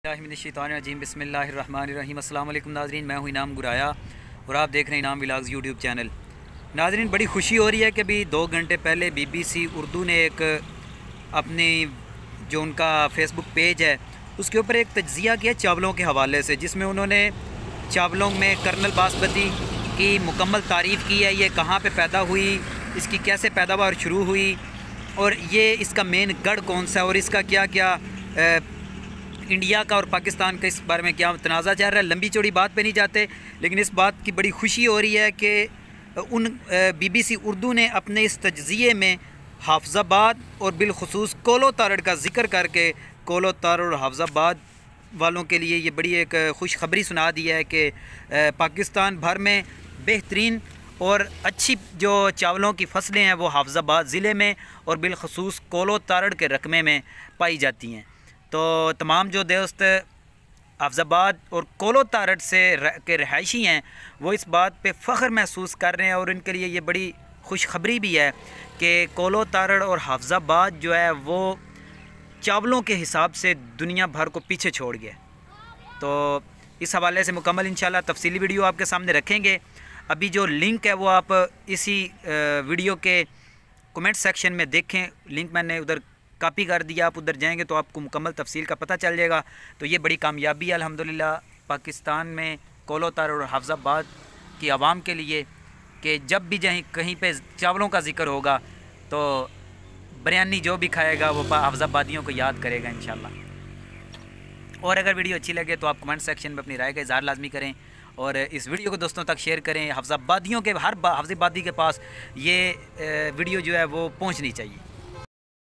बिस्मिल्लाहिर्रहमानिर्रहीम बिस्मिल्लाहिर्रहमानिर्रहीम अस्सलाम वालेकुम नाज़रीन, मैं हूँ इनाम गुराया और आप देख रहे हैं इनाम व्लॉग्स यूट्यूब चैनल। नाज़रीन, बड़ी खुशी हो रही है कि अभी 2 घंटे पहले BBC उर्दू ने एक अपनी जो उनका फेसबुक पेज है उसके ऊपर एक तज्ज़िया किया चावलों के हवाले से, जिसमें उन्होंने चावलों में कर्नल बासमती की मुकम्मल तारीफ़ की है। ये कहाँ पे पैदा हुई, इसकी कैसे पैदावार शुरू हुई और ये इसका मेन गढ़ कौन सा है और इसका क्या क्या इंडिया का और पाकिस्तान का इस बारे में क्या तनाज़ा चल रहा है। लंबी चौड़ी बात पे नहीं जाते, लेकिन इस बात की बड़ी खुशी हो रही है कि उन BBC उर्दू ने अपने इस तज्ज़िये में हाफिज़ाबाद और बिलखुसूस कोलो तारड़ का ज़िक्र करके कोलो तारड़ और हाफिज़ाबाद वालों के लिए ये बड़ी एक खुशखबरी सुना दी है कि पाकिस्तान भर में बेहतरीन और अच्छी जो चावलों की फसलें हैं वो हाफिज़ाबाद ज़िले में और बिलखुसूस कोलो तारड़ के रकबे में पाई जाती हैं। तो तमाम जो दोस्त हाफिज़ाबाद और कोलो तारड़ से के रहायशी हैं वो इस बात पे फ़ख्र महसूस कर रहे हैं और इनके लिए ये बड़ी खुशखबरी भी है कि कोलो तारड़ और हाफिज़ाबाद जो है वो चावलों के हिसाब से दुनिया भर को पीछे छोड़ गया। तो इस हवाले से मुकम्मल इंशाल्लाह तफसीली वीडियो आपके सामने रखेंगे। अभी जो लिंक है वो आप इसी वीडियो के कमेंट सेक्शन में देखें, लिंक मैंने उधर कॉपी कर दिया, आप उधर जाएंगे तो आपको मुकम्मल तफसील का पता चल जाएगा। तो ये बड़ी कामयाबी है अल्हम्दुलिल्लाह पाकिस्तान में कोलो तारड़ और हाफिज़ाबाद की आवाम के लिए कि जब भी कहीं पे चावलों का ज़िक्र होगा तो बिरयानी जो भी खाएगा वो हाफिज़ाबादियों को याद करेगा इंशाल्लाह। और अगर वीडियो अच्छी लगे तो आप कमेंट सेक्शन में अपनी राय का इज़हार लाजमी करें और इस वीडियो को दोस्तों तक शेयर करें। हाफिज़ाबादियों के हर हाफिज़ाबादी के पास ये वीडियो जो है वो पहुँचनी चाहिए।